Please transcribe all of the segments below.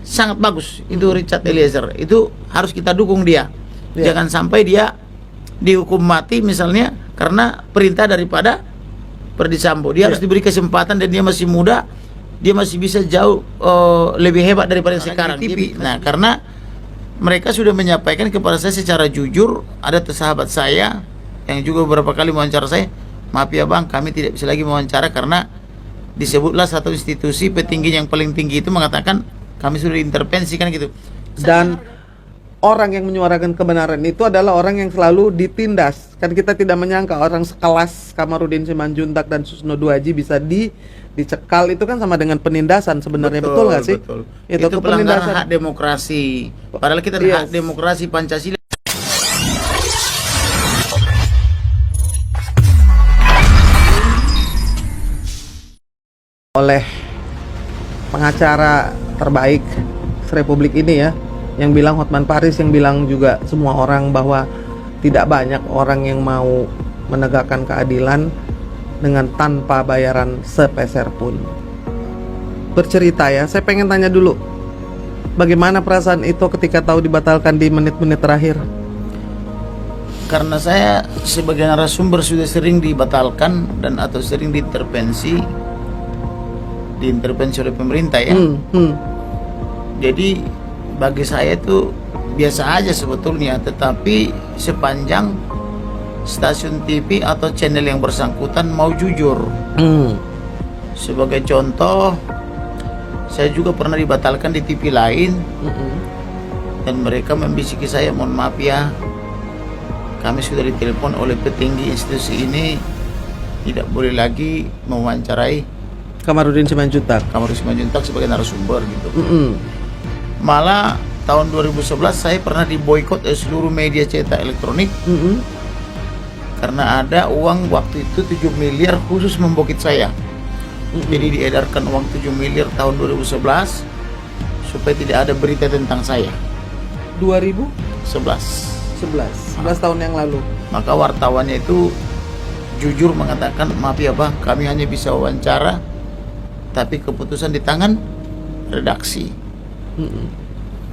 sangat bagus. Itu Richard Eliezer, itu harus kita dukung dia. Jangan sampai dia dihukum mati misalnya karena perintah daripada Ferdy Sambo. Dia harus diberi kesempatan, dan dia masih muda, dia masih bisa jauh lebih hebat daripada yang sekarang. Nah, karena mereka sudah menyampaikan kepada saya secara jujur, ada sahabat saya yang juga beberapa kali mewawancara saya, maaf ya bang, kami tidak bisa lagi mewawancara karena disebutlah satu institusi petinggi yang paling tinggi itu mengatakan kami sudah diintervensi, kan gitu. Dan orang yang menyuarakan kebenaran itu adalah orang yang selalu ditindas. Kan kita tidak menyangka orang sekelas Kamarudin Simanjuntak dan Susno Duaji bisa dicekal. Itu kan sama dengan penindasan sebenarnya, betul nggak sih? Betul. Itu pelanggaran hak demokrasi. Padahal kita hak demokrasi Pancasila. Oleh pengacara terbaik Republik ini ya, yang bilang Hotman Paris, yang bilang juga semua orang bahwa tidak banyak orang yang mau menegakkan keadilan dengan tanpa bayaran sepeser pun. Bercerita ya, saya pengen tanya dulu, bagaimana perasaan itu ketika tahu dibatalkan di menit-menit terakhir? Karena saya sebagai narasumber sudah sering dibatalkan dan atau sering diintervensi oleh pemerintah ya. Jadi bagi saya itu biasa aja sebetulnya, tetapi sepanjang stasiun TV atau channel yang bersangkutan mau jujur. Sebagai contoh, saya juga pernah dibatalkan di TV lain, dan mereka membisiki saya, mohon maaf ya, kami sudah ditelepon oleh petinggi institusi ini, tidak boleh lagi mewawancarai Kamarudin Simanjuntak sebagai narasumber gitu. Malah tahun 2011 saya pernah diboikot oleh seluruh media cetak elektronik karena ada uang waktu itu 7 miliar khusus membokit saya. Jadi diedarkan uang 7 miliar tahun 2011 supaya tidak ada berita tentang saya. 11 tahun yang lalu. Maka wartawannya itu jujur mengatakan, maaf ya bang, kami hanya bisa wawancara, tapi keputusan di tangan redaksi.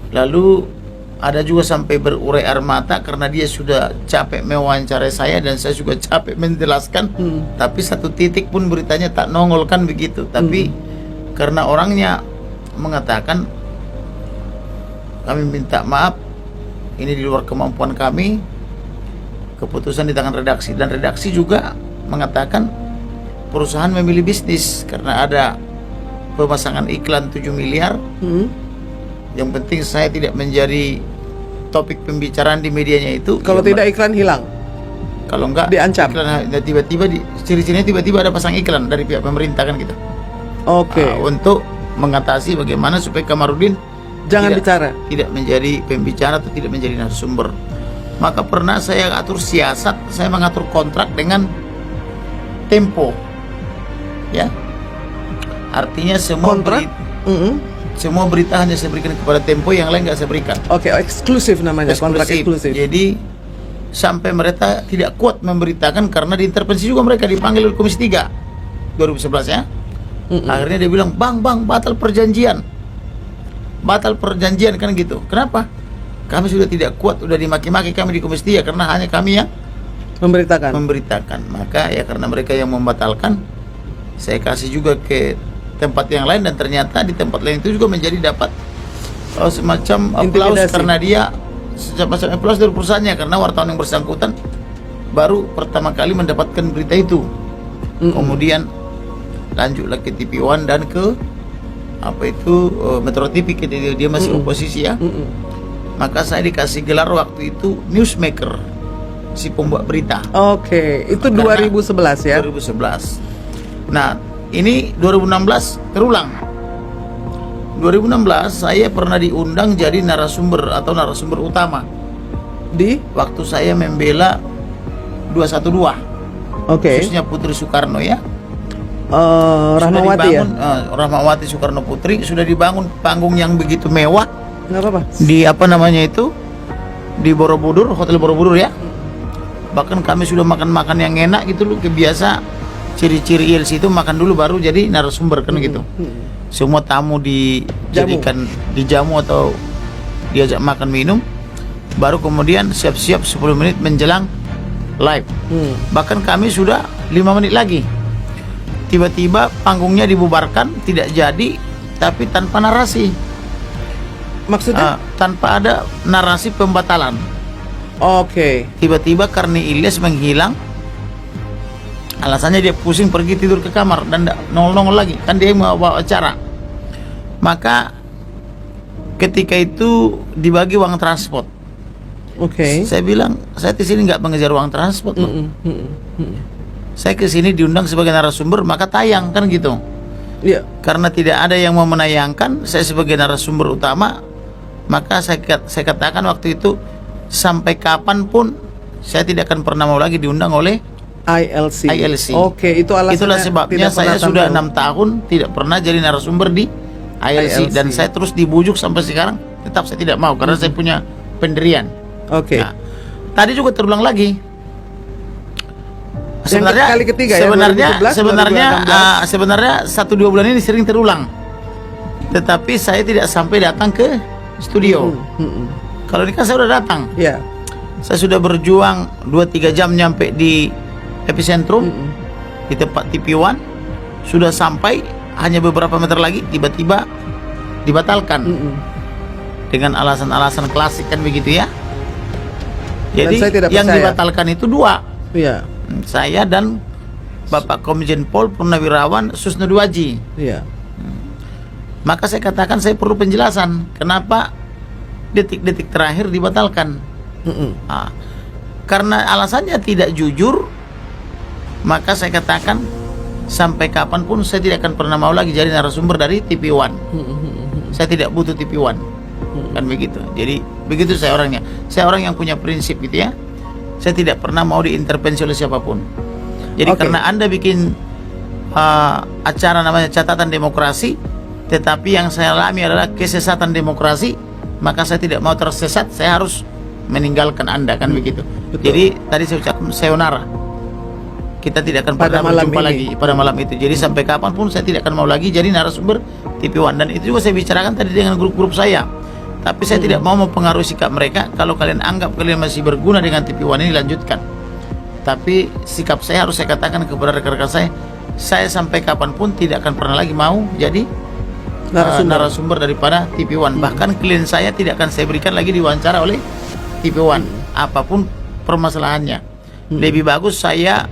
Lalu ada juga sampai berurai air mata karena dia sudah capek mewawancarai saya dan saya juga capek menjelaskan, tapi satu titik pun beritanya tak nongol, kan begitu. Tapi karena orangnya mengatakan, kami minta maaf, ini di luar kemampuan kami, keputusan di tangan redaksi. Dan redaksi juga mengatakan perusahaan memilih bisnis karena ada pemasangan iklan 7 miliar. Yang penting saya tidak menjadi topik pembicaraan di medianya itu. Kalau tidak iklan hilang. Kalau enggak diancam. Iklan tiba-tiba ciri-cirinya tiba-tiba ada pasang iklan dari pihak pemerintah, kan gitu. Untuk mengatasi bagaimana supaya Kamarudin tidak menjadi pembicara atau tidak menjadi narasumber. Maka pernah saya atur siasat, saya mengatur kontrak dengan Tempo. Ya. Artinya semua semua berita hanya saya berikan kepada Tempo, yang lain nggak saya berikan. Eksklusif namanya, kontrak eksklusif. Jadi sampai mereka tidak kuat memberitakan karena diintervensi juga, mereka dipanggil oleh Komisi 3 2011 ya. Akhirnya dia bilang, bang batal perjanjian kan gitu. Kenapa? Kami sudah tidak kuat, sudah dimaki-maki kami di Komisi 3 karena hanya kami yang memberitakan. Maka ya karena mereka yang membatalkan, saya kasih juga ke tempat yang lain, dan ternyata di tempat lain itu juga menjadi dapat semacam aplaus karena dia semacam aplaus dari perusahaannya, karena wartawan yang bersangkutan baru pertama kali mendapatkan berita itu. Kemudian lanjutlah ke TV One dan ke Metro TV, dia masih oposisi ya. Maka saya dikasih gelar waktu itu newsmaker, si pembuat berita. Itu 2011 ya. 2011. Nah, ini 2016 terulang. 2016 saya pernah diundang jadi narasumber atau narasumber utama di waktu saya membela 212. Khususnya Putri Soekarno ya. Rahmawati ya. Rahmawati Soekarno Putri sudah dibangun panggung yang begitu mewah. Nggak apa-apa. Di di Borobudur, Hotel Borobudur ya. Bahkan kami sudah makan yang enak gitu loh, kebiasa. Ciri-ciri ILC itu makan dulu baru jadi narasumber kan gitu. semua tamu dijadikan dijamu atau diajak makan minum, baru kemudian siap-siap 10 menit menjelang live. Bahkan kami sudah 5 menit lagi, tiba-tiba panggungnya dibubarkan, tidak jadi, tapi tanpa narasi. Maksudnya? Tanpa ada narasi pembatalan. Oke. Tiba-tiba Karni Ilyas menghilang. Alasannya dia pusing pergi tidur ke kamar dan tidak nongol-nongol lagi. Kan dia mau bawa acara. Maka ketika itu dibagi uang transport. Oke. Saya bilang, saya di sini nggak mengejar uang transport. Saya ke sini diundang sebagai narasumber, maka tayang kan gitu. Iya. Karena tidak ada yang mau menayangkan, saya sebagai narasumber utama, maka saya katakan waktu itu, sampai kapanpun saya tidak akan pernah mau lagi diundang oleh ILC. Oke, itu alasannya. Itulah sebabnya saya sudah 6 tahun tidak pernah jadi narasumber di ILC. Dan saya terus dibujuk sampai sekarang, tetap saya tidak mau karena saya punya pendirian. Oke. Nah, tadi juga terulang lagi. Yang kali ketiga sebenarnya 1-2 bulan ini sering terulang. Tetapi saya tidak sampai datang ke studio. Kalau ini kan saya sudah datang. Iya. Saya sudah berjuang 2-3 jam nyampe di epicentrum, di tempat TV One. Sudah sampai, hanya beberapa meter lagi tiba-tiba dibatalkan. Dengan alasan-alasan klasik kan begitu ya. Jadi yang dibatalkan itu 2. Iya. Saya dan Bapak Komjen Pol Purnawirawan Susno Duaji. Iya. Maka saya katakan saya perlu penjelasan kenapa detik-detik terakhir dibatalkan. Karena alasannya tidak jujur, maka saya katakan sampai kapanpun saya tidak akan pernah mau lagi jadi narasumber dari TV One. Saya tidak butuh TV One. Kan begitu. Jadi begitu saya orangnya. Saya orang yang punya prinsip gitu ya. Saya tidak pernah mau diintervensi oleh siapapun. Jadi karena Anda bikin acara namanya catatan demokrasi, tetapi yang saya alami adalah kesesatan demokrasi, maka saya tidak mau tersesat, saya harus meninggalkan Anda, kan begitu. Jadi tadi saya ucapkan sayonara, kita tidak akan pernah berjumpa lagi pada malam itu. Jadi sampai kapanpun saya tidak akan mau lagi jadi narasumber TV One. Dan itu juga saya bicarakan tadi dengan grup-grup saya. Tapi saya tidak mau mempengaruhi sikap mereka. Kalau kalian anggap kalian masih berguna dengan TV One ini, lanjutkan. Tapi sikap saya harus saya katakan kepada rekan-rekan saya sampai kapanpun tidak akan pernah lagi mau jadi narasumber daripada TV One. Bahkan klien saya tidak akan saya berikan lagi diwawancara oleh TV One, apapun permasalahannya. Lebih bagus saya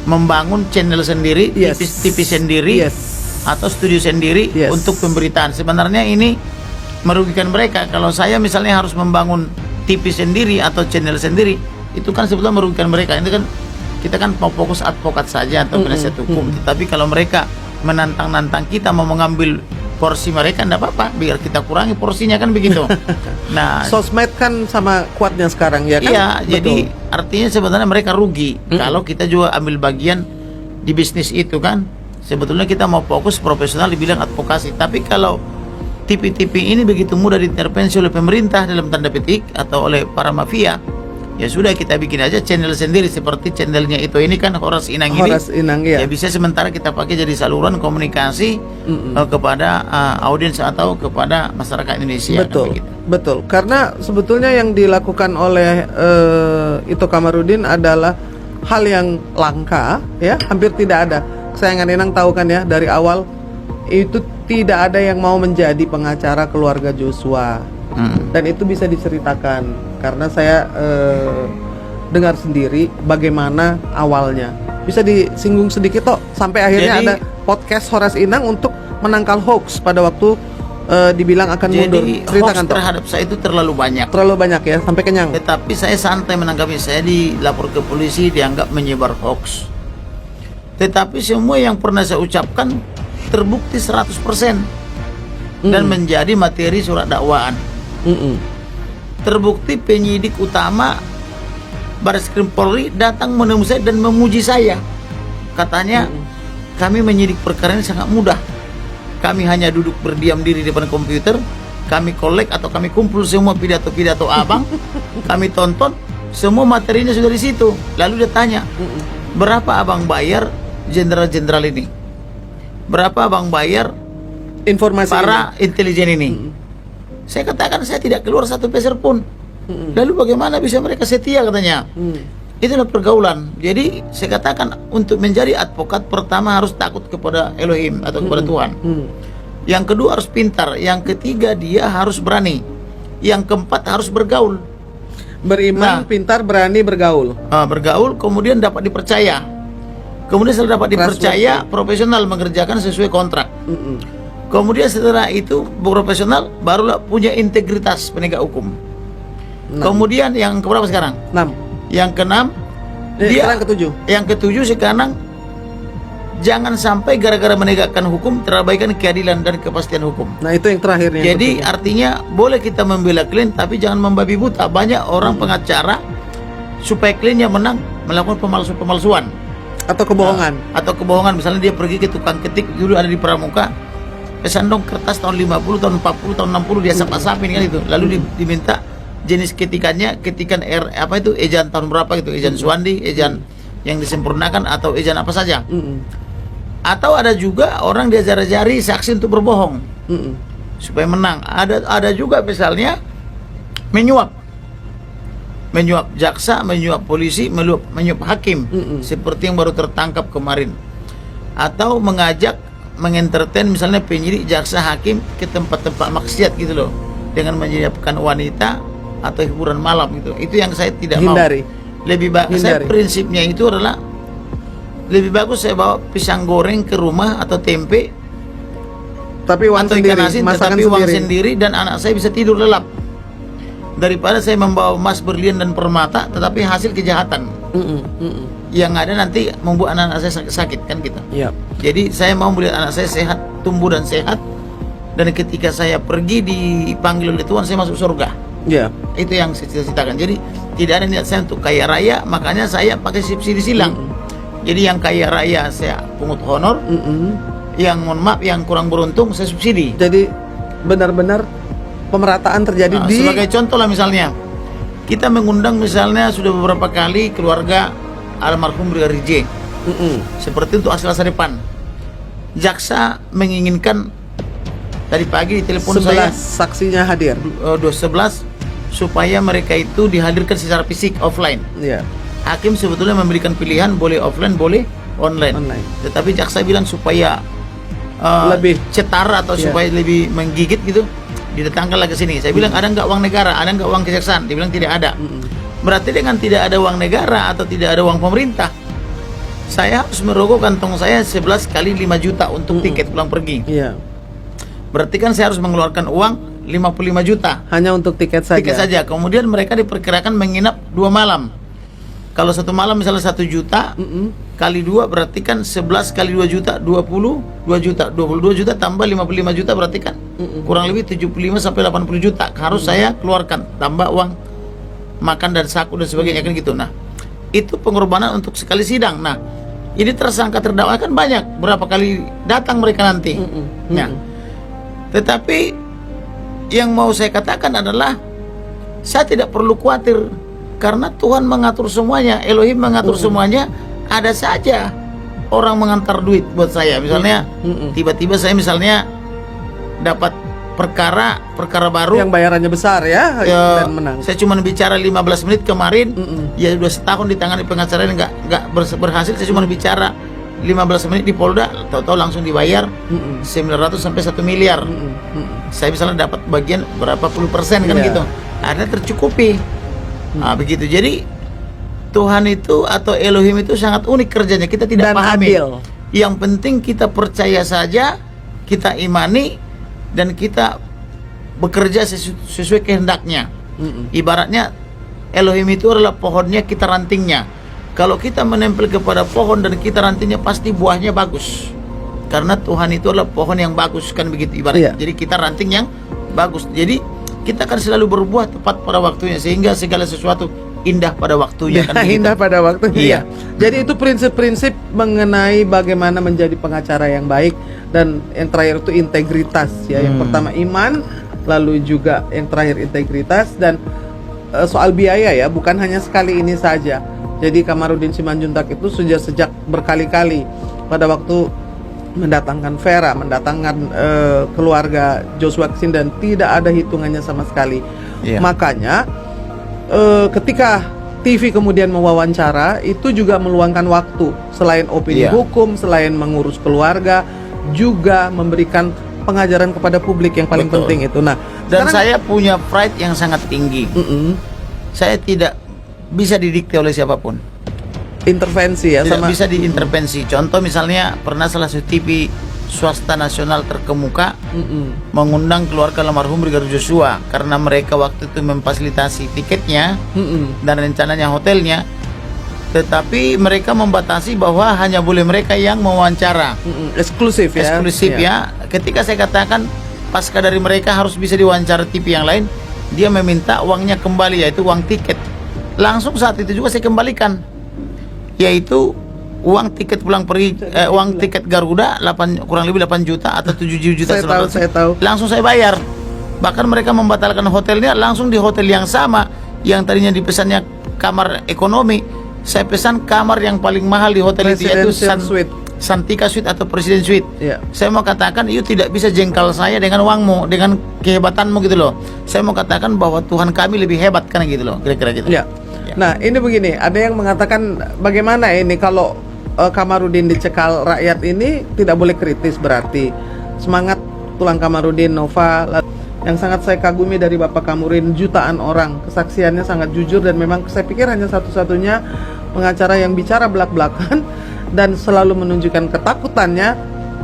membangun channel sendiri, TV sendiri, atau studio sendiri untuk pemberitaan. Sebenarnya ini merugikan mereka. Kalau saya misalnya harus membangun TV sendiri atau channel sendiri, itu kan sebetulnya merugikan mereka. Ini kan kita kan mau fokus advokat saja atau penasihat hukum. Tapi kalau mereka menantang-nantang kita mau mengambil porsi mereka, enggak apa-apa, biar kita kurangi porsinya, kan begitu. Nah, sosmed kan sama kuatnya sekarang ya kan? Iya, jadi artinya sebenarnya mereka rugi kalau kita juga ambil bagian di bisnis itu kan. Sebetulnya kita mau fokus profesional di bidang advokasi. Tapi kalau TV-TV ini begitu mudah diintervensi oleh pemerintah dalam tanda petik atau oleh para mafia, ya sudah kita bikin aja channel sendiri seperti channelnya itu ini kan Horas Inang ini. Horas Inang, ya. Ya bisa sementara kita pakai jadi saluran komunikasi kepada audiens atau kepada masyarakat Indonesia. Betul, kan, begitu. Betul. Karena sebetulnya yang dilakukan oleh Ito Kamarudin adalah hal yang langka, ya, hampir tidak ada. Kesayangan Inang tahu kan ya, dari awal itu tidak ada yang mau menjadi pengacara keluarga Joshua. Dan itu bisa diceritakan karena saya dengar sendiri bagaimana awalnya. Bisa disinggung sedikit toh, sampai akhirnya ada podcast Horas Inang untuk menangkal hoax pada waktu dibilang akan mundur. Ceritakan hoax terhadap saya itu terlalu banyak. Terlalu banyak ya, sampai kenyang. Tetapi saya santai menanggapi. Saya dilapor ke polisi dianggap menyebar hoax. Tetapi semua yang pernah saya ucapkan terbukti 100% dan menjadi materi surat dakwaan. Terbukti penyidik utama Barreskrim Polri datang menemui saya dan memuji saya. Katanya kami menyidik perkara ini sangat mudah. Kami hanya duduk berdiam diri di depan komputer, kami kolek atau kami kumpul semua pidato-pidato abang, kami tonton, semua materinya sudah di situ. Lalu dia tanya, berapa abang bayar jenderal-jenderal ini? Berapa abang bayar informasi para intelijen ini. Saya katakan saya tidak keluar satu peser pun. Lalu bagaimana bisa mereka setia katanya? Itulah pergaulan. Jadi saya katakan untuk menjadi advokat pertama harus takut kepada Elohim atau kepada Tuhan. Yang kedua harus pintar. Yang ketiga dia harus berani. Yang keempat harus bergaul. beriman, pintar, berani bergaul. Bergaul, kemudian dapat dipercaya. Kemudian setelah dapat dipercaya, profesional mengerjakan sesuai kontrak. Kemudian setelah itu profesional, barulah punya integritas penegak hukum. Kemudian yang keberapa sekarang? 6. Yang keenam, sekarang ketujuh. Yang ketujuh sekarang, jangan sampai gara-gara menegakkan hukum terabaikan keadilan dan kepastian hukum. Nah itu yang terakhir. Jadi artinya boleh kita membela klien, tapi jangan membabi buta. Banyak orang pengacara supaya kliennya menang melakukan pemalsuan atau kebohongan. Atau kebohongan. Misalnya dia pergi ke tukang ketik, dulu ada di Pramuka, pesan dong kertas tahun 50, tahun 40, tahun 60 dia sap-sapin kan itu. Lalu diminta jenis ketikannya, ketikan ejaan tahun berapa gitu, ejaan Suwandi, ejaan yang disempurnakan atau ejaan apa saja. Atau ada juga orang diajar-ajari saksi untuk berbohong supaya menang. Ada juga misalnya menyuap jaksa, menyuap polisi, menyuap hakim, seperti yang baru tertangkap kemarin. Atau mengentertain misalnya penyidik, jaksa, hakim ke tempat-tempat maksiat gitu loh, dengan menyiapkan wanita atau hiburan malam gitu. Itu yang saya tidak hindari. Mau. Saya prinsipnya itu adalah lebih bagus saya bawa pisang goreng ke rumah atau tempe, tapi uang atau sendiri, ikan asin, tetapi uang sendiri dan anak saya bisa tidur lelap, daripada saya membawa emas, berlian dan permata tetapi hasil kejahatan. Yang ada nanti membuat anak saya sakit kan gitu. Jadi saya mau melihat anak saya sehat, tumbuh dan sehat, dan ketika saya pergi dipanggil oleh Tuhan saya masuk surga. Itu yang saya cita-citakan. Jadi tidak ada niat saya untuk kaya raya, makanya saya pakai subsidi silang. Jadi yang kaya raya saya pungut honor, yang mohon maaf yang kurang beruntung saya subsidi. Jadi benar-benar pemerataan terjadi di. Sebagai contoh lah misalnya, kita mengundang misalnya sudah beberapa kali keluarga almarhum Brigadir J. Seperti untuk hasil masa depan. Jaksa menginginkan tadi pagi di telepon 11 saya saksinya hadir. 11 supaya mereka itu dihadirkan secara fisik offline. Hakim sebetulnya memberikan pilihan boleh offline, boleh online. Tetapi jaksa bilang supaya lebih cetara atau supaya lebih menggigit gitu, didatangkanlah ke sini. Saya bilang ada nggak uang negara, ada nggak uang kejaksaan? Dia bilang tidak ada. Berarti dengan tidak ada uang negara atau tidak ada uang pemerintah, saya harus merogoh kantong saya 11 kali 5 juta untuk tiket pulang pergi. Berarti kan saya harus mengeluarkan uang 55 juta hanya untuk tiket saja. Kemudian mereka diperkirakan menginap 2 malam. Kalau 1 malam misalnya 1 juta kali 2 berarti kan 11 kali 2 juta 22 juta. 22 juta tambah 55 juta berarti kan kurang lebih 75 sampai 80 juta harus saya keluarkan, tambah uang makan dan saku dan sebagainya kan gitu. Nah, itu pengorbanan untuk sekali sidang. Nah, ini tersangka terdakwa kan banyak, berapa kali datang mereka nanti. Nah, tetapi yang mau saya katakan adalah saya tidak perlu khawatir karena Tuhan mengatur semuanya, Elohim mengatur semuanya. Ada saja orang mengantar duit buat saya. Misalnya tiba-tiba saya misalnya dapat perkara baru yang bayarannya besar dan menang. Saya cuma bicara 15 menit kemarin, ya sudah setahun ditangani pengacara nggak berhasil. Saya cuma bicara 15 menit di Polda, tahu-tahu langsung dibayar 900 sampai 1 miliar. Saya misalnya dapat bagian berapa puluh persen kan gitu. Ada tercukupi. Begitu. Jadi Tuhan itu atau Elohim itu sangat unik kerjanya. Kita tidak pahami. Yang penting kita percaya saja, kita imani, dan kita bekerja sesuai kehendaknya. Ibaratnya Elohim itu adalah pohonnya, kita rantingnya. Kalau kita menempel kepada pohon dan kita rantingnya, pasti buahnya bagus. Karena Tuhan itu adalah pohon yang bagus kan begitu ibaratnya. Jadi kita ranting yang bagus. Jadi kita akan selalu berbuah tepat pada waktunya, sehingga segala sesuatu indah pada waktunya kan begitu. Indah pada waktunya. Jadi itu prinsip-prinsip mengenai bagaimana menjadi pengacara yang baik, dan yang terakhir itu integritas ya. Yang pertama iman, lalu juga yang terakhir integritas, dan soal biaya ya, bukan hanya sekali ini saja. Jadi Kamarudin Simanjuntak itu sejak berkali-kali pada waktu mendatangkan Vera, mendatangkan keluarga Joshua ke sini, dan tidak ada hitungannya sama sekali. Iya. Makanya ketika TV kemudian mewawancara, itu juga meluangkan waktu, selain opini Iya. hukum, selain mengurus keluarga, juga memberikan pengajaran kepada publik yang paling Betul. penting itu. Nah, Dan sekarang- saya punya pride yang sangat tinggi. Saya tidak bisa didikte oleh siapapun. intervensi ya, Tidak sama bisa diintervensi. Contoh misalnya pernah salah satu TV swasta nasional terkemuka mengundang keluarga almarhum Brigadir Joshua karena mereka waktu itu memfasilitasi tiketnya dan rencananya hotelnya, tetapi mereka membatasi bahwa hanya boleh mereka yang mewawancara. eksklusif ya. Eksklusif Iya. ya. Ketika saya katakan pasca dari mereka harus bisa diwawancara TV yang lain, dia meminta uangnya kembali, yaitu uang tiket. Langsung saat itu juga saya kembalikan, yaitu uang tiket pulang pergi, uang tiket Garuda kurang lebih 8 juta atau 7 juta. Saya tahu. Langsung saya bayar. Bahkan mereka membatalkan hotelnya, langsung di hotel yang sama yang tadinya dipesannya kamar ekonomi, saya pesan kamar yang paling mahal di hotel itu, yaitu Presidential Suite. Santika Suite atau Presiden Suite. Iya. Saya mau katakan, you tidak bisa jengkal saya dengan uangmu, dengan kehebatanmu gitu loh. Saya mau katakan bahwa Tuhan kami lebih hebat kan gitu loh, kira-kira gitu. Ya. Nah, ini begini, ada yang mengatakan bagaimana ini kalau Kamarudin dicekal rakyat ini tidak boleh kritis, berarti semangat tulang Kamarudin, Nova, yang sangat saya kagumi dari Bapak Kamarudin, jutaan orang, kesaksiannya sangat jujur, dan memang saya pikir hanya satu-satunya pengacara yang bicara belak-belakan dan selalu menunjukkan ketakutannya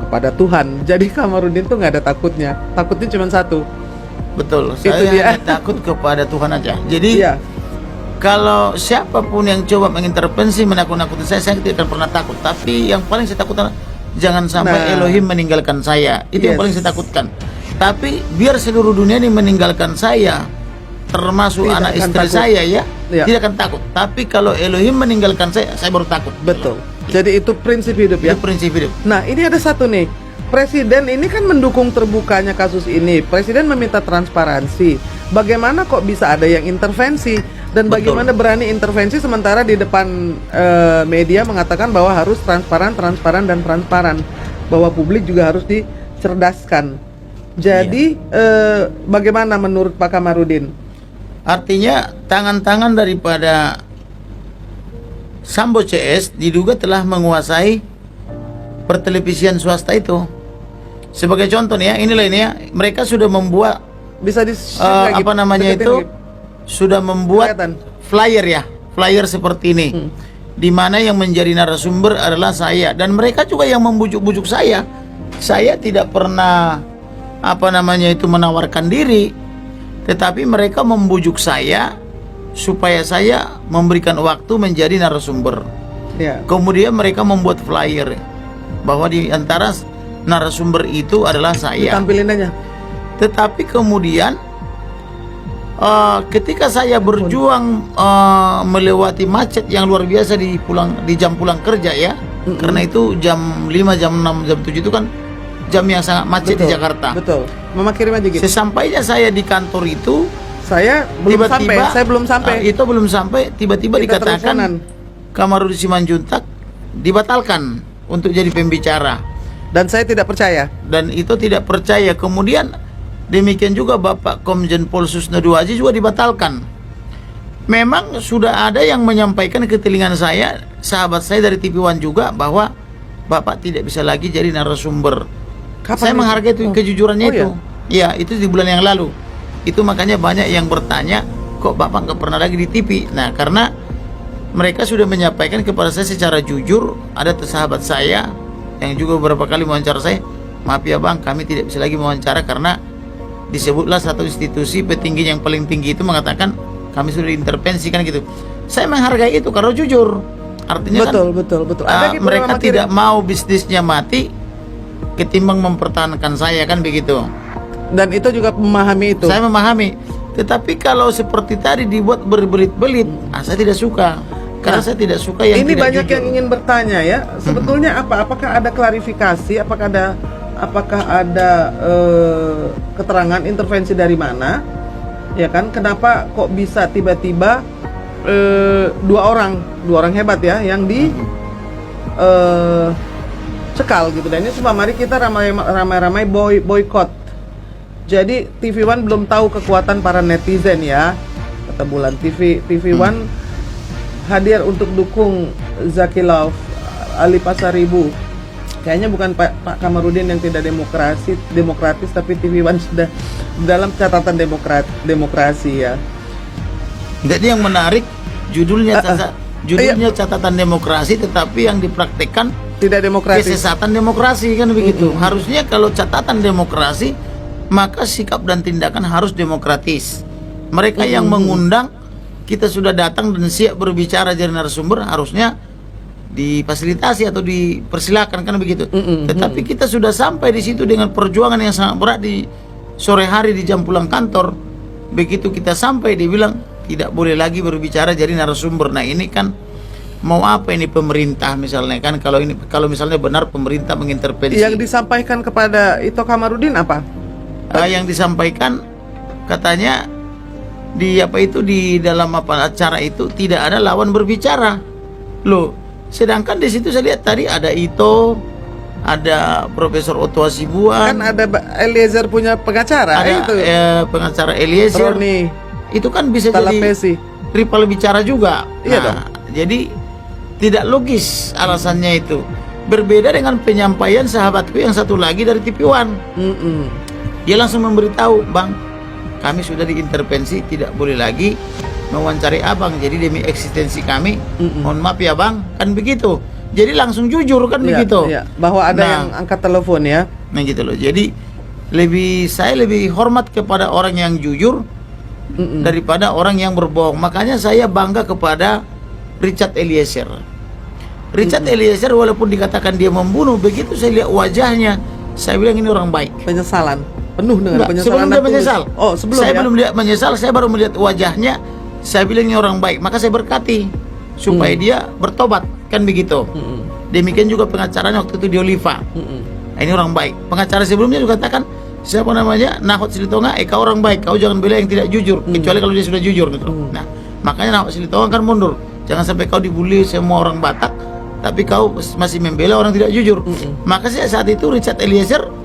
kepada Tuhan. Jadi Kamarudin tuh nggak ada takutnya cuma satu. Betul, Itu saya dia. hanya takut kepada Tuhan aja. Jadi Iya. kalau siapapun yang coba mengintervensi, menakut-nakuti saya tidak akan pernah takut. Tapi yang paling saya takutkan, jangan sampai Nah. Elohim meninggalkan saya. Itu yang Yes. paling saya takutkan. Tapi biar seluruh dunia ini meninggalkan saya, termasuk Tidak anak akan istri takut. saya ya, Iya. tidak akan takut. Tapi kalau Elohim meninggalkan saya baru takut. Betul. Jadi itu prinsip hidup ya. Itu prinsip hidup. Nah, ini ada satu nih. Presiden ini kan mendukung terbukanya kasus ini. Presiden meminta transparansi. Bagaimana kok bisa ada yang intervensi? Dan Betul. bagaimana berani intervensi sementara di depan media mengatakan bahwa harus transparan, bahwa publik juga harus dicerdaskan. Jadi bagaimana menurut Pak Kamarudin? Artinya tangan-tangan daripada Sambo CS diduga telah menguasai pertelevisian swasta itu. Sebagai contoh nih ya, inilah ini ya, mereka sudah membuat Bisa apa namanya itu, sudah membuat Kelihatan. flyer seperti ini, di mana yang menjadi narasumber adalah saya, dan mereka juga yang membujuk-bujuk saya. Saya tidak pernah apa namanya itu menawarkan diri, tetapi mereka membujuk saya supaya saya memberikan waktu menjadi narasumber. Ya. Kemudian mereka membuat flyer bahwa di antara narasumber itu adalah saya. Tampilin aja. Tetapi kemudian ketika saya berjuang melewati macet yang luar biasa di jam pulang kerja ya, karena itu jam 5, jam 6, jam 7 itu kan jam yang sangat macet di Jakarta. Betul. Mama kirim aja gitu. Sesampainya saya di kantor itu, Saya belum sampai. Saya belum sampai. itu belum sampai, tiba-tiba Kita dikatakan teleponan. Kamarudin Simanjuntak dibatalkan untuk jadi pembicara. Dan saya tidak percaya. Dan itu tidak percaya. Kemudian demikian juga Bapak Komjen Pol Susno Duaji juga dibatalkan. Memang sudah ada yang menyampaikan ke telinga saya, sahabat saya dari TV One juga, bahwa Bapak tidak bisa lagi jadi narasumber. Kapan Saya itu? menghargai itu, kejujurannya Oh, itu. Ya, itu di bulan yang lalu. Itu makanya banyak yang bertanya, kok Bapak nggak pernah lagi di TV? Nah, karena mereka sudah menyampaikan kepada saya secara jujur, ada sahabat saya yang juga beberapa kali mewawancara saya, maaf ya Bang, kami tidak bisa lagi mewawancara karena disebutlah satu institusi petinggi yang paling tinggi itu mengatakan kami sudah diintervensi kan gitu. Saya menghargai itu karena jujur. Artinya Betul. kan gitu mereka Mama kirim. tidak mau bisnisnya mati ketimbang mempertahankan saya kan begitu. Dan itu juga memahami itu. Saya memahami. Tetapi kalau seperti tadi dibuat berbelit-belit, saya tidak suka. Karena Nah, saya tidak suka yang ini tidak banyak jujur. yang ingin bertanya ya. Sebetulnya apakah ada klarifikasi? Apakah ada keterangan intervensi dari mana? Ya kan? Kenapa kok bisa tiba-tiba dua orang hebat ya yang cekal gitu. Dan ini semua mari kita ramai-ramai boykot. Jadi TV One belum tahu kekuatan para netizen ya, kata Bulan. TV One hadir untuk dukung Zaki Love, Ali Pasaribu. Kayaknya bukan Pak Kamarudin yang tidak demokratis, tapi TV One sudah dalam catatan demokrasi ya. Jadi yang menarik judulnya catatan demokrasi, tetapi yang dipraktekkan tidak demokratis. Kesesatan demokrasi kan begitu. Harusnya kalau catatan demokrasi, maka sikap dan tindakan harus demokratis. Mereka yang mengundang, kita sudah datang dan siap berbicara jadi narasumber, harusnya difasilitasi atau dipersilakan kan begitu. Tetapi kita sudah sampai di situ dengan perjuangan yang sangat berat di sore hari di jam pulang kantor. Begitu kita sampai dibilang tidak boleh lagi berbicara jadi narasumber. Nah ini kan mau apa ini pemerintah misalnya kan, kalau misalnya benar pemerintah mengintervensi. Yang disampaikan kepada Ito Kamarudin apa? Yang disampaikan katanya di dalam acara itu tidak ada lawan berbicara. Loh, sedangkan di situ saya lihat tadi ada Ito, ada Profesor Otto Hasibuan, kan ada Eliezer punya pengacara, ada itu pengacara Eliezer. Roni, itu kan bisa Talapesi, jadi rival bicara juga. Iya dong. Jadi tidak logis alasannya itu. Berbeda dengan penyampaian sahabatku yang satu lagi dari TV One. Dia langsung memberitahu, Bang, kami sudah diintervensi, tidak boleh lagi mewawancari abang, jadi demi eksistensi kami, mohon maaf ya bang, kan begitu. Jadi langsung jujur kan begitu. Iya. Bahwa ada yang angkat telepon ya. Nah gitu loh. Jadi saya lebih hormat kepada orang yang jujur daripada orang yang berbohong. Makanya saya bangga kepada Richard Eliezer. Richard Eliezer walaupun dikatakan dia membunuh, begitu saya lihat wajahnya, saya bilang ini orang baik. Penyesalan, penuh dengan penyesalan. Sebelum dia menyesal. Oh sebelum saya belum lihat menyesal, saya baru melihat wajahnya. Saya bilang ini orang baik, maka saya berkati supaya dia bertobat, kan begitu. Demikian juga pengacaranya waktu itu di Oliva. Ini orang baik. Pengacara sebelumnya juga katakan, siapa namanya, Nahot Silitonga, kau orang baik, kau jangan bela yang tidak jujur, kecuali kalau dia sudah jujur gitu. Nah, makanya Nahot Silitonga kan mundur. Jangan sampai kau dibully semua orang Batak, tapi kau masih membela orang tidak jujur. Maka saat itu Richard Eliezer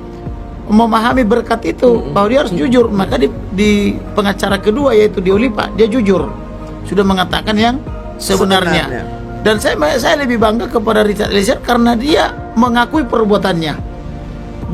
memahami berkat itu, bahwa dia harus jujur. Maka di pengacara kedua yaitu di Oliva, dia jujur, sudah mengatakan yang sebenarnya. Dan saya lebih bangga kepada Richard Eliezer karena dia mengakui perbuatannya,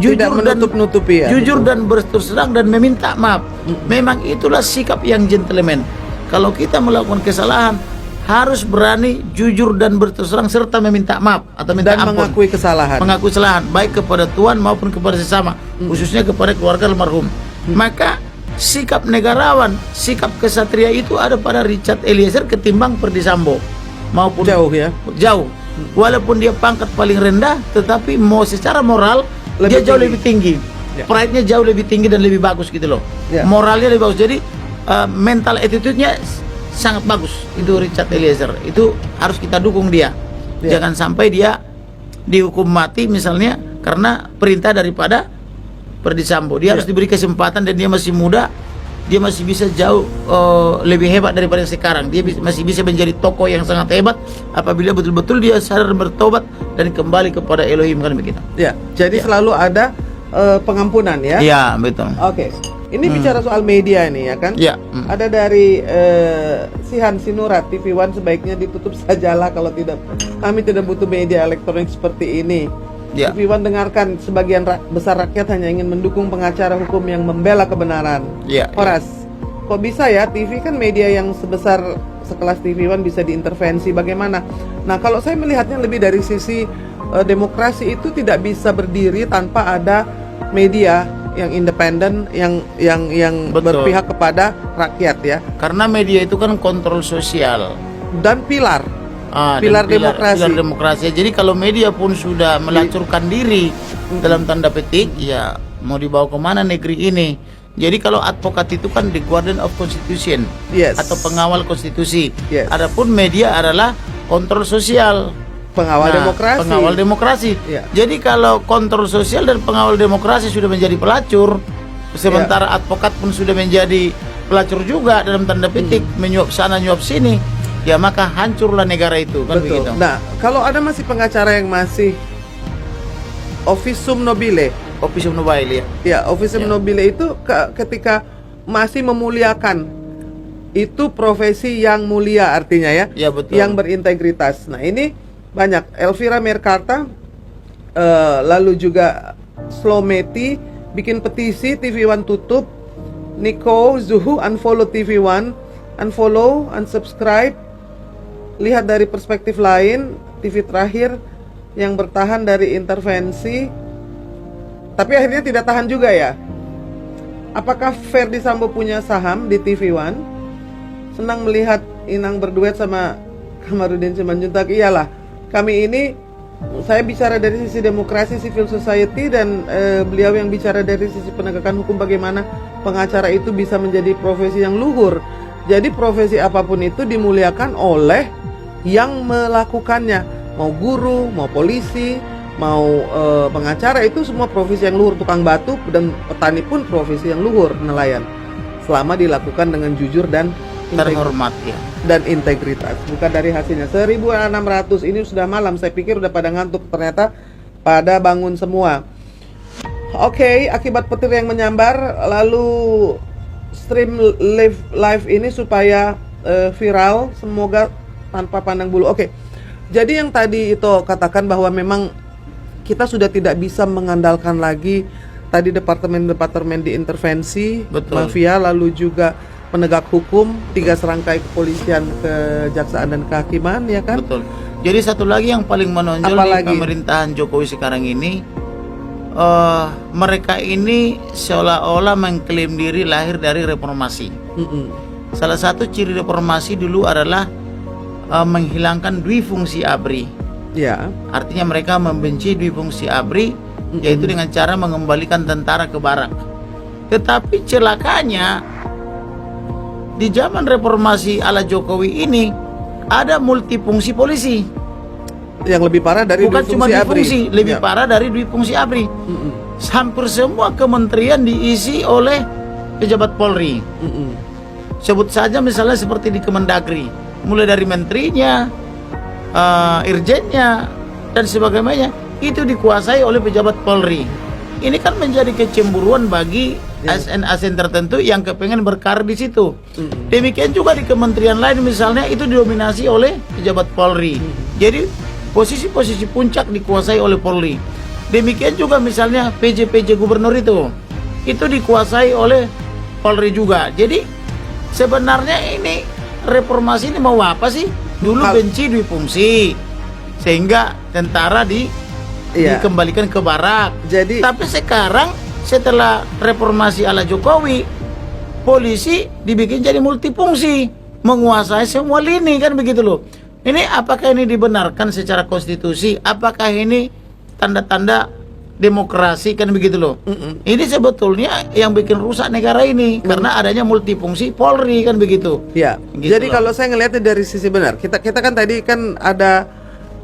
jujur dan menutup-nutupi ya, jujur dan berterus terang dan meminta maaf. Memang itulah sikap yang gentleman. Kalau kita melakukan kesalahan, harus berani, jujur dan berterus terang serta meminta maaf atau minta dan ampun. Mengakui kesalahan Baik kepada Tuhan maupun kepada sesama, khususnya kepada keluarga almarhum. Maka sikap negarawan, sikap kesatria itu ada pada Richard Eliezer ketimbang Ferdy Sambo. Maupun jauh. Walaupun dia pangkat paling rendah, tetapi secara moral dia jauh lebih tinggi. Pride-nya jauh lebih tinggi dan lebih bagus gitu loh. Moralnya lebih bagus. Jadi mental attitude-nya sangat bagus. Itu Richard Eliezer. Itu harus kita dukung dia. Jangan sampai dia dihukum mati misalnya karena perintah daripada Ferdy Sambo. Dia harus diberi kesempatan dan dia masih muda. Dia masih bisa jauh lebih hebat daripada yang sekarang. Dia masih bisa menjadi tokoh yang sangat hebat apabila betul-betul dia sadar bertobat dan kembali kepada Elohim, kan begitu. Ya, jadi selalu ada pengampunan ya. Iya, betul. Oke. Ini bicara soal media nih ya kan? Iya. Ada dari Sihan Sinurat, TV One sebaiknya ditutup sajalah kalau tidak, kami tidak butuh media elektronik seperti ini. TV One dengarkan, sebagian besar rakyat hanya ingin mendukung pengacara hukum yang membela kebenaran. Horas, kok bisa ya TV kan media yang sebesar sekelas TV One bisa diintervensi, bagaimana? Nah kalau saya melihatnya lebih dari sisi demokrasi itu tidak bisa berdiri tanpa ada media yang independen, yang berpihak kepada rakyat ya. Karena media itu kan kontrol sosial dan pilar demokrasi. Jadi kalau media pun sudah melacurkan diri dalam tanda petik, ya mau dibawa kemana negeri ini? Jadi kalau advokat itu kan the guardian of constitution, atau pengawal konstitusi. Adapun media adalah kontrol sosial, pengawal demokrasi. Jadi kalau kontrol sosial dan pengawal demokrasi sudah menjadi pelacur, sementara advokat pun sudah menjadi pelacur juga dalam tanda petik, menyuap sana nyuap sini, ya maka hancurlah negara itu, kan begitu. Nah, kalau ada masih pengacara yang masih officium nobile. Officium nobile ya. Ya, officium Ya. nobile itu ketika masih memuliakan, itu profesi yang mulia artinya ya, Ya, betul. yang berintegritas. Nah ini banyak, Elvira Merkarta, lalu juga Slometi bikin petisi TV One tutup, Nico Zuhu unfollow TV One, unfollow, unsubscribe. Lihat dari perspektif lain, TV terakhir yang bertahan dari intervensi, tapi akhirnya tidak tahan juga ya. Apakah Ferdi Sambo punya saham di TV One? Senang melihat Inang berduet sama Kamarudin Simanjuntak. Iyalah, kami ini, saya bicara dari sisi demokrasi, civil society, dan beliau yang bicara dari sisi penegakan hukum, bagaimana pengacara itu bisa menjadi profesi yang luhur. Jadi profesi apapun itu dimuliakan oleh yang melakukannya, mau guru, mau polisi, mau pengacara, itu semua profesi yang luhur. Tukang batu dan petani pun profesi yang luhur, nelayan, selama dilakukan dengan jujur dan Terhormat ya. dan integritas, bukan dari hasilnya. 1600 ini sudah malam, saya pikir udah pada ngantuk, ternyata pada bangun semua. Oke, akibat petir yang menyambar, lalu stream live ini supaya viral, semoga tanpa pandang bulu. Oke, jadi yang tadi itu katakan bahwa memang kita sudah tidak bisa mengandalkan lagi tadi departemen-departemen diintervensi, Betul. mafia, lalu juga penegak hukum, 3 serangkai kepolisian, kejaksaan dan kehakiman, ya kan? Betul. Jadi satu lagi yang paling menonjol Apalagi? di pemerintahan Jokowi sekarang ini, mereka ini seolah-olah mengklaim diri lahir dari reformasi. Salah satu ciri reformasi dulu adalah menghilangkan duifungsi ABRI. Ya. Artinya mereka membenci duifungsi ABRI, yaitu dengan cara mengembalikan tentara ke barak. Tetapi celakanya di zaman reformasi ala Jokowi ini ada multifungsi polisi. Yang lebih parah dari Bukan cuma duifungsi, lebih Ya. parah dari duifungsi ABRI. Hampir semua kementerian diisi oleh pejabat Polri. Sebut saja misalnya seperti di Kemendagri, mulai dari menterinya, irjennya, dan sebagainya, itu dikuasai oleh pejabat Polri. Ini kan menjadi kecemburuan bagi ASN-ASN tertentu yang kepengen berkarir di situ. Demikian juga di kementerian lain misalnya, itu didominasi oleh pejabat Polri. Jadi posisi-posisi puncak dikuasai oleh Polri. Demikian juga misalnya PJ-PJ gubernur itu dikuasai oleh Polri juga. Jadi sebenarnya ini reformasi ini mau apa sih? Dulu benci duifungsi, sehingga tentara dikembalikan ke barak. Jadi, tapi sekarang setelah reformasi ala Jokowi, polisi dibikin jadi multifungsi, menguasai semua lini, kan begitu loh. Ini apakah ini dibenarkan secara konstitusi? Apakah ini tanda-tanda demokrasi, kan begitu loh. Ini sebetulnya yang bikin rusak negara ini karena adanya multifungsi Polri, kan begitu. Ya. Gitu Jadi loh. kalau saya ngelihatnya dari sisi benar, kita kan tadi kan ada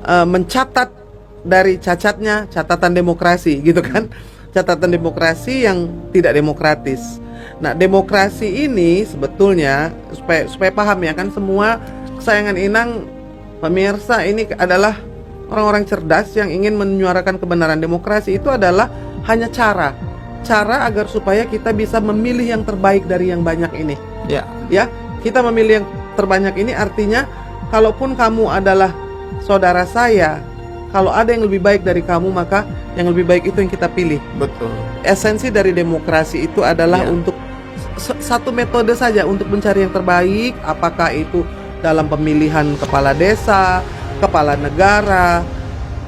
mencatat dari cacatnya catatan demokrasi, gitu kan? Catatan demokrasi yang tidak demokratis. Nah, demokrasi ini sebetulnya supaya paham ya kan, semua kesayangan Inang, pemirsa, ini adalah orang-orang cerdas yang ingin menyuarakan kebenaran. Demokrasi itu adalah hanya cara agar supaya kita bisa memilih yang terbaik dari yang banyak ini. Ya. Ya, kita memilih yang terbanyak ini artinya kalaupun kamu adalah saudara saya, kalau ada yang lebih baik dari kamu, maka yang lebih baik itu yang kita pilih. Betul. Esensi dari demokrasi itu adalah untuk satu metode saja untuk mencari yang terbaik, apakah itu dalam pemilihan kepala desa, kepala negara,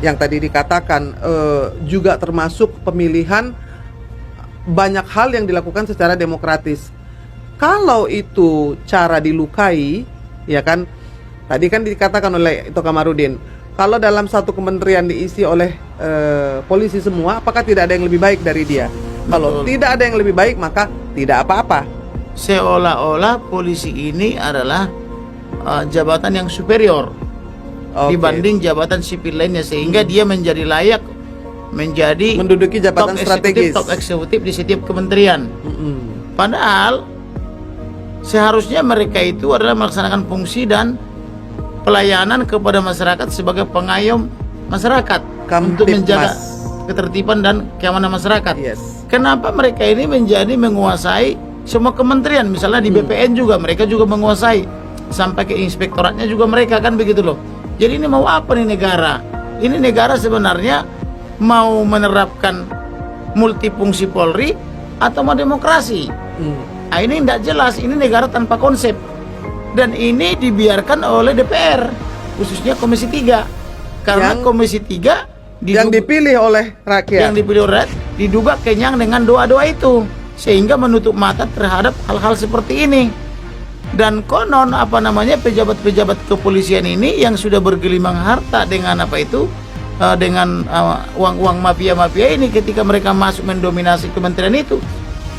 yang tadi dikatakan juga termasuk pemilihan, banyak hal yang dilakukan secara demokratis. Kalau itu cara dilukai, ya kan, tadi kan dikatakan oleh Ito Kamarudin, kalau dalam satu kementerian diisi oleh polisi semua, apakah tidak ada yang lebih baik dari dia? Kalau tidak ada yang lebih baik, maka tidak apa-apa. Seolah-olah polisi ini adalah jabatan yang superior dibanding jabatan sipil lainnya, sehingga dia menjadi layak menduduki jabatan strategis, top eksekutif di setiap kementerian. Padahal seharusnya mereka itu adalah melaksanakan fungsi dan pelayanan kepada masyarakat sebagai pengayom masyarakat, untuk menjaga ketertiban dan keamanan masyarakat. Yes. Kenapa mereka ini menjadi menguasai semua kementerian? Misalnya di BPN juga mereka juga menguasai, sampai ke inspektoratnya juga mereka, kan begitu loh. Jadi ini mau apa nih negara? Ini negara sebenarnya mau menerapkan multifungsi Polri atau mau demokrasi? Nah, ini tidak jelas. Ini negara tanpa konsep. Dan ini dibiarkan oleh DPR, khususnya Komisi 3. Karena Komisi 3 yang dipilih oleh rakyat. Yang dipilih oleh rakyat diduga kenyang dengan doa-doa itu, sehingga menutup mata terhadap hal-hal seperti ini. Dan konon pejabat-pejabat kepolisian ini yang sudah bergelimang harta dengan dengan uang-uang mafia-mafia ini, ketika mereka masuk mendominasi kementerian itu,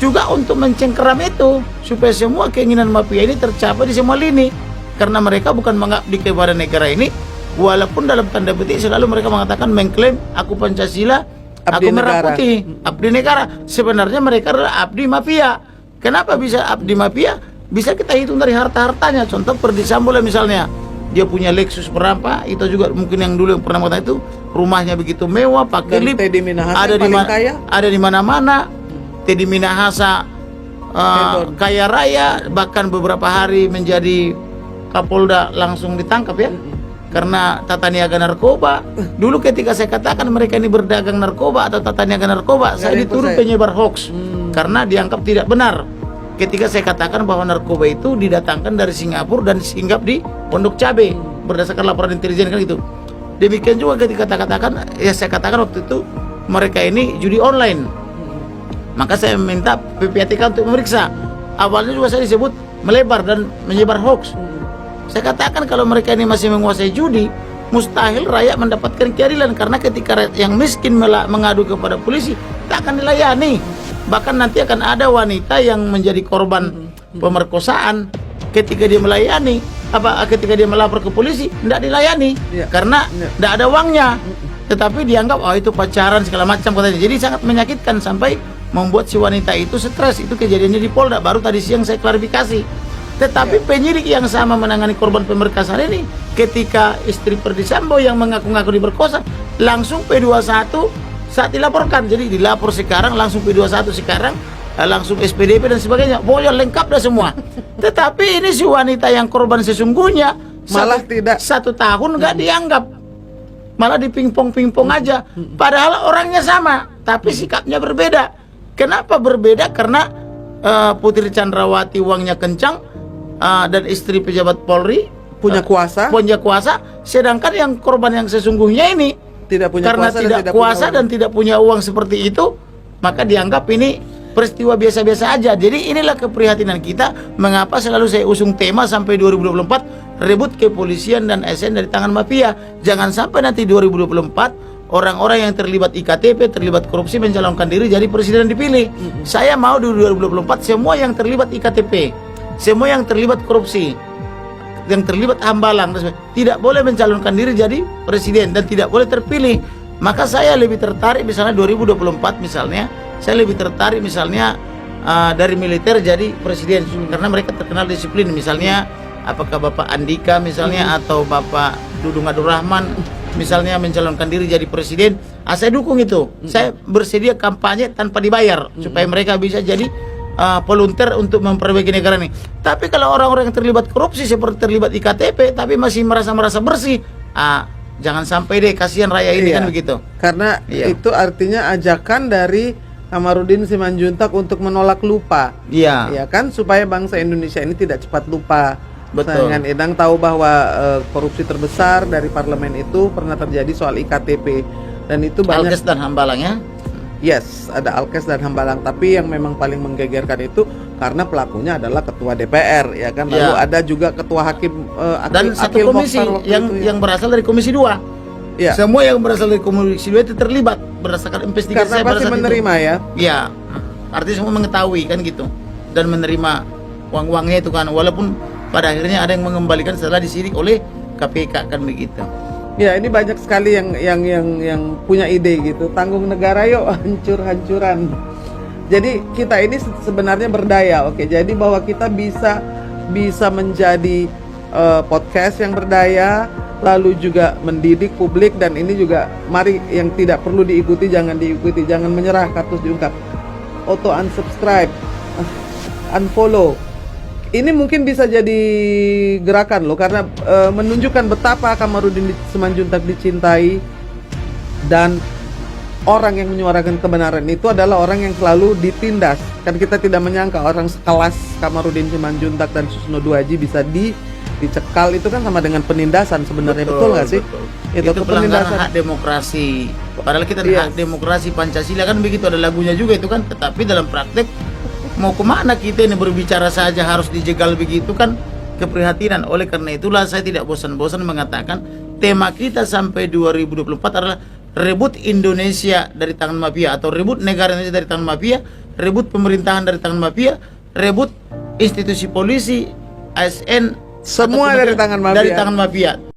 juga untuk mencengkeram itu supaya semua keinginan mafia ini tercapai di semua lini. Karena mereka bukan mengabdi kepada negara ini, walaupun dalam tanda petik selalu mereka mengatakan, mengklaim aku Pancasila, aku merah putih, abdi negara. Sebenarnya mereka adalah abdi mafia. Kenapa bisa abdi mafia? Bisa kita hitung dari harta-hartanya. Contoh Ferdy Sambo misalnya, dia punya Lexus berapa, itu juga mungkin yang dulu yang pernah mengatakan itu, rumahnya begitu mewah, pakai lift, ada di mana-mana. Teddy Minahasa kaya raya, bahkan beberapa hari menjadi Kapolda langsung ditangkap ya, karena tata niaga narkoba. Dulu ketika saya katakan mereka ini berdagang narkoba atau tata niaga narkoba, saya dituduh penyebar hoax karena dianggap tidak benar. Ketika saya katakan bahwa narkoba itu didatangkan dari Singapura dan singgap di Pondok Cabe berdasarkan laporan intelijen, kan gitu. Demikian juga ketika saya katakan waktu itu mereka ini judi online. Maka saya minta PPATK untuk memeriksa. Awalnya juga saya disebut melebar dan menyebar hoax. Saya katakan kalau mereka ini masih menguasai judi, mustahil rakyat mendapatkan keadilan, karena ketika rakyat yang miskin mengadu kepada polisi, tak akan dilayani. Bahkan nanti akan ada wanita yang menjadi korban pemerkosaan, ketika dia ketika dia melapor ke polisi, tidak dilayani karena tidak ada uangnya. Tetapi dianggap itu pacaran segala macam katanya. Jadi sangat menyakitkan sampai membuat si wanita itu stres. Itu kejadiannya di Polda, baru tadi siang saya klarifikasi. Tetapi penyidik yang sama menangani korban pemerkosaan ini, ketika istri Ferdy Sambo yang mengaku-ngaku diperkosa, langsung P21 saat dilaporkan. Jadi dilapor sekarang, langsung P21 sekarang, langsung SPDP dan sebagainya. Pokoknya lengkap dah semua. Tetapi ini si wanita yang korban sesungguhnya malah tidak 1 tahun nggak dianggap, malah dipingpong-pingpong aja. Padahal orangnya sama, tapi sikapnya berbeda. Kenapa berbeda? Karena Putri Chandrawati uangnya kencang, dan istri pejabat Polri punya kuasa, sedangkan yang korban yang sesungguhnya ini tidak punya karena kuasa dan tidak punya uang seperti itu, maka dianggap ini peristiwa biasa-biasa aja. Jadi inilah keprihatinan kita, mengapa selalu saya usung tema sampai 2024 rebut kepolisian dan ASN dari tangan mafia. Jangan sampai nanti 2024 orang-orang yang terlibat IKTP, terlibat korupsi mencalonkan diri jadi presiden dipilih. Saya mau di 2024 semua yang terlibat IKTP, semua yang terlibat korupsi, yang terlibat hambalang tidak boleh mencalonkan diri jadi presiden dan tidak boleh terpilih. Maka saya lebih tertarik misalnya 2024 misalnya, saya lebih tertarik misalnya dari militer jadi presiden, karena mereka terkenal disiplin. Misalnya apakah Bapak Andika misalnya atau Bapak Dudung Abdurrahman misalnya mencalonkan diri jadi presiden, saya dukung itu. Saya bersedia kampanye tanpa dibayar supaya mereka bisa jadi volunteer untuk memperbaiki negara ini. Tapi kalau orang-orang yang terlibat korupsi seperti terlibat IKTP tapi masih merasa bersih, jangan sampai deh, kasihan rakyat ini kan begitu. Karena itu artinya ajakan dari Kamarudin Simanjuntak untuk menolak lupa. Ya kan, supaya bangsa Indonesia ini tidak cepat lupa. Betul. Dengan Edang tahu bahwa korupsi terbesar dari parlemen itu pernah terjadi soal IKTP, dan itu banyak Alkes dan Hambalang ya. Yes, ada Alkes dan Hambalang, tapi yang memang paling menggegerkan itu karena pelakunya adalah ketua DPR ya kan. Lalu ada juga ketua hakim dan satu komisi yang berasal dari Komisi 2. Ya. Semua yang berasal dari Komisi 2 itu terlibat berdasarkan investigasi saya pada saat menerima itu. Ya, artinya semua mengetahui kan gitu, dan menerima uang-uangnya itu kan, walaupun pada akhirnya ada yang mengembalikan setelah disidik oleh KPK kan begitu. Ya, ini banyak sekali yang punya ide gitu. Tanggung negara yuk, hancur-hancuran. Jadi kita ini sebenarnya berdaya. Oke, jadi bahwa kita bisa menjadi podcast yang berdaya, lalu juga mendidik publik, dan ini juga mari yang tidak perlu diikuti jangan diikuti, jangan menyerah katus diungkap, auto unsubscribe, unfollow. Ini mungkin bisa jadi gerakan loh, karena menunjukkan betapa Kamarudin Simanjuntak dicintai, dan orang yang menyuarakan kebenaran itu adalah orang yang selalu ditindas. Kan kita tidak menyangka orang sekelas Kamarudin Simanjuntak dan Susno Duaji bisa dicekal. Itu kan sama dengan penindasan sebenarnya, betul nggak sih? Itu pelanggaran hak demokrasi. Padahal kita hak demokrasi Pancasila kan begitu, ada lagunya juga itu kan. Tetapi dalam praktek mau kemana kita ini berbicara saja harus dijegal begitu kan, keprihatinan. Oleh karena itulah saya tidak bosan-bosan mengatakan tema kita sampai 2024 adalah rebut Indonesia dari tangan mafia, atau rebut negara Indonesia dari tangan mafia, rebut pemerintahan dari tangan mafia, rebut institusi polisi, ASN, semua dari tangan mafia.